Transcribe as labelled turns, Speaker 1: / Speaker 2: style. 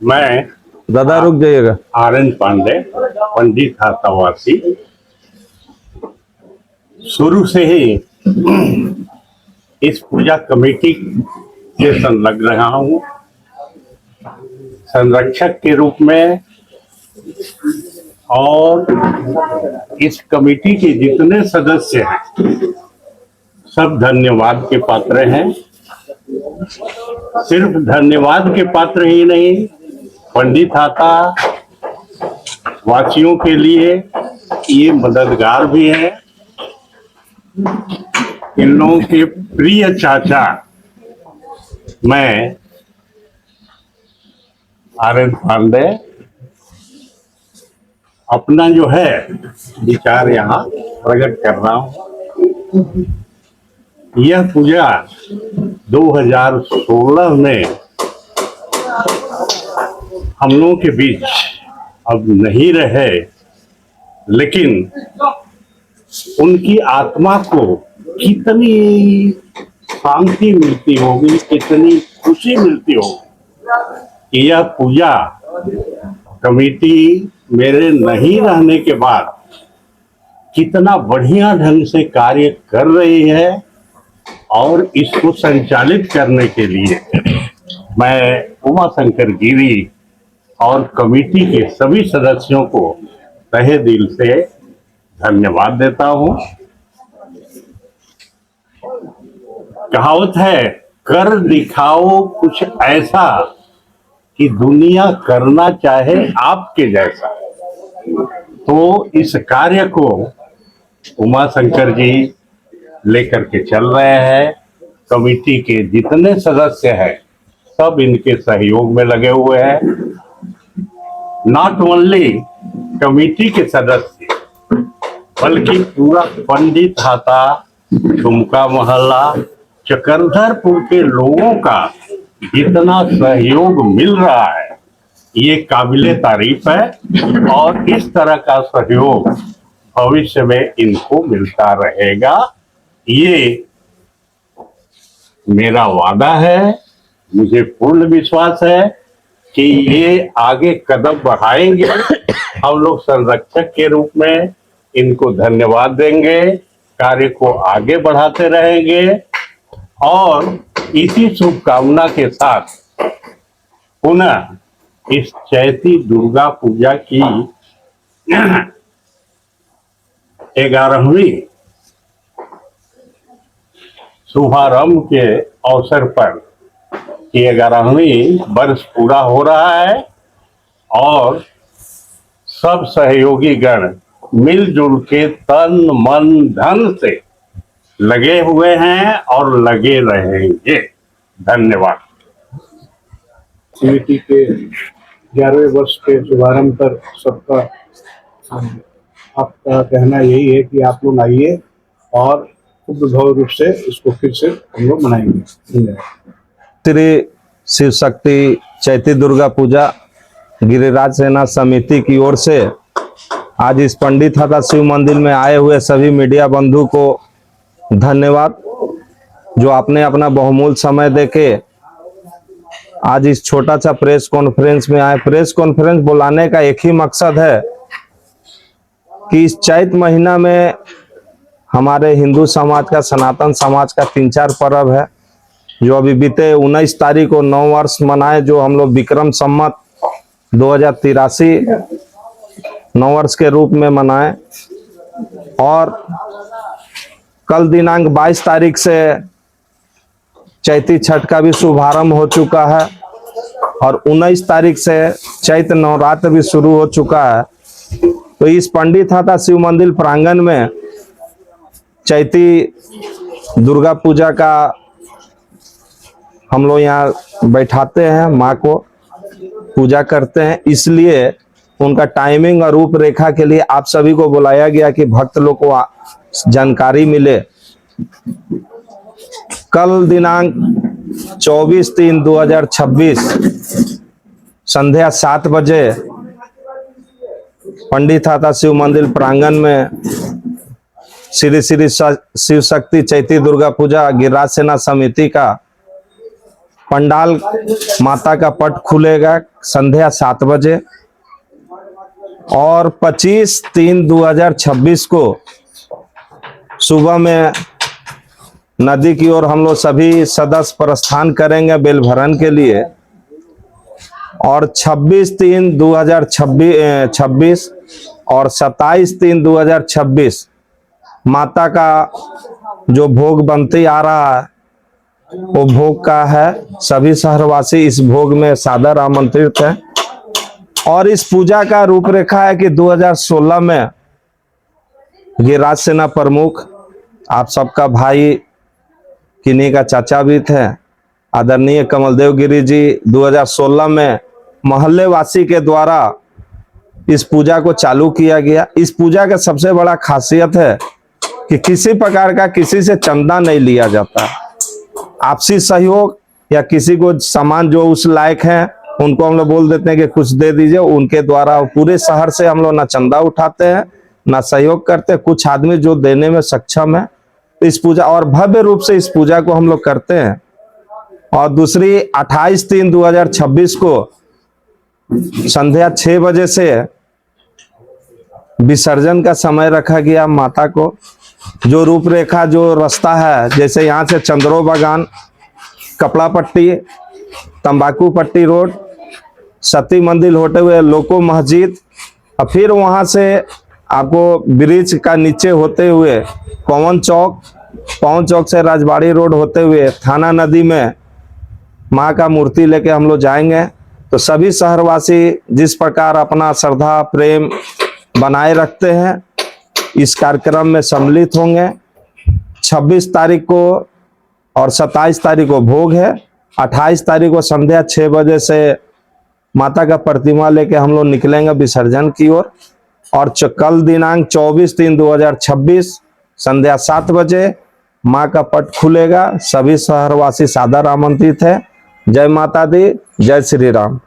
Speaker 1: मैं
Speaker 2: दादा रुक जाइएगा।
Speaker 1: आर.एन. पांडे, पंडित हाथावासी, शुरू से ही इस पूजा कमेटी से संलग्न रहा हूँ। संरक्षक के रूप में, और इस कमेटी के जितने सदस्य हैं सब धन्यवाद के पात्र हैं। सिर्फ धन्यवाद के पात्र ही नहीं, पंडित हाथा वासियों के लिए ये मददगार भी है। इन लोगों के प्रिय चाचा मैं आर.एन. पांडे अपना जो है विचार यहाँ प्रकट कर रहा हूँ। यह पूजा 2016 में हम लोगों के बीच अब नहीं रहे, लेकिन उनकी आत्मा को कितनी शांति मिलती होगी, कितनी खुशी मिलती होगी कि यह पूजा कमेटी मेरे नहीं रहने के बाद कितना बढ़िया ढंग से कार्य कर रही है। और इसको संचालित करने के लिए मैं उमा शंकर गिरी और कमेटी के सभी सदस्यों को तहे दिल से धन्यवाद देता हूं। कहावत है, कर दिखाओ कुछ ऐसा कि दुनिया करना चाहे आपके जैसा। तो इस कार्य को उमा शंकर जी लेकर के चल रहे हैं। कमेटी के जितने सदस्य हैं सब इनके सहयोग में लगे हुए हैं। नॉट ओनली कमेटी के सदस्य, बल्कि पूरा पंडित हाथा, दुमका मोहल्ला, चक्रधरपुर के लोगों का जितना सहयोग मिल रहा है ये काबिले तारीफ है। और इस तरह का सहयोग भविष्य में इनको मिलता रहेगा, ये मेरा वादा है। मुझे पूर्ण विश्वास है कि ये आगे कदम बढ़ाएंगे। हम लोग संरक्षक के रूप में इनको धन्यवाद देंगे, कार्य को आगे बढ़ाते रहेंगे। और इसी शुभकामना के साथ पुनः इस चैती दुर्गा पूजा की 11वीं शुभारंभ के अवसर पर 11वीं वर्ष पूरा हो रहा है और सब सहयोगी गण मिलजुल के तन मन धन से लगे हुए हैं और लगे रहेंगे। धन्यवाद।
Speaker 3: समिति के 11वें वर्ष के शुभारंभ पर सबका आपका कहना यही है कि आप लोग आइए और भव्य रूप से इसको फिर से हम लोग मनाएंगे।
Speaker 2: श्री शिव शक्ति चैती दुर्गा पूजा गिरिराज सेना समिति की ओर से आज इस पंडित हाथा शिव मंदिर में आए हुए सभी मीडिया बंधु को धन्यवाद, जो आपने अपना बहुमूल्य समय देके आज इस छोटा सा प्रेस कॉन्फ्रेंस में आए। प्रेस कॉन्फ्रेंस बुलाने का एक ही मकसद है कि इस चैत महीना में हमारे हिंदू समाज का, सनातन समाज का 3-4 पर्व है जो अभी बीते 19 तारीख को 9 वर्ष मनाए, जो हम लोग विक्रम संवत 2083 9 वर्ष के रूप में मनाए। और कल दिनांक 22 तारीख से चैती छठ का भी शुभारंभ हो चुका है और 19 तारीख से चैत नवरात्र भी शुरू हो चुका है। तो इस पंडित हाथा शिव मंदिर प्रांगण में चैती दुर्गा पूजा का हम लोग यहाँ बैठाते हैं, माँ को पूजा करते हैं। इसलिए उनका टाइमिंग और रूपरेखा के लिए आप सभी को बुलाया गया कि भक्त लोग को जानकारी मिले। कल दिनांक 24/3/2026 संध्या 7 बजे पंडित हाथा शिव मंदिर प्रांगण में श्री श्री शिव शक्ति चैती दुर्गा पूजा गिरिराज सेना समिति का पंडाल माता का पट खुलेगा संध्या 7 बजे और 25/3/2026 को सुबह में नदी की ओर हम लोग सभी सदस्य प्रस्थान करेंगे बेल भरण के लिए और 26/3/2026 और 27/3/2026 माता का जो भोग बनती आ रहा है वो भोग का है। सभी शहरवासी इस भोग में सादर आमंत्रित हैं और इस पूजा का रूपरेखा है कि 2016 में गिरिराज सेना प्रमुख आप सबका भाई किन्हीं का चाचा भी थे आदरणीय कमलदेव गिरी जी 2016 में मोहल्ले वासी के द्वारा इस पूजा को चालू किया गया। इस पूजा का सबसे बड़ा खासियत है कि किसी प्रकार का किसी से चंदा नहीं लिया जाता। आपसी सहयोग या किसी को सामान जो उस लायक है उनको हम लोग बोल देते हैं कि कुछ दे दीजिए, उनके द्वारा पूरे शहर से हम लोग ना चंदा उठाते हैं ना सहयोग करते हैं। कुछ आदमी जो देने में सक्षम है इस पूजा और भव्य रूप से इस पूजा को हम लोग करते हैं। और दूसरी 28/3/2026 को संध्या 6 बजे से विसर्जन का समय रखा गया। माता को जो रूपरेखा जो रास्ता है जैसे यहाँ से चंद्रो बागान, कपड़ा पट्टी, तंबाकू पट्टी रोड, सती मंदिर होते हुए लोको मस्जिद और फिर वहां से आपको ब्रिज का नीचे होते हुए पवन चौक से राजबाड़ी रोड होते हुए थाना नदी में माँ का मूर्ति लेके हम लोग जाएंगे। तो सभी शहरवासी जिस प्रकार अपना श्रद्धा प्रेम बनाए रखते हैं इस कार्यक्रम में सम्मिलित होंगे। 26 तारीख को और 27 तारीख को भोग है। 28 तारीख को संध्या 6 बजे से माता का प्रतिमा लेके हम लोग निकलेंगे विसर्जन की ओर और कल दिनांक 24/3/2026 संध्या 7 बजे माँ का पट खुलेगा। सभी शहरवासी सादर आमंत्रित है। जय माता दी, जय श्री राम।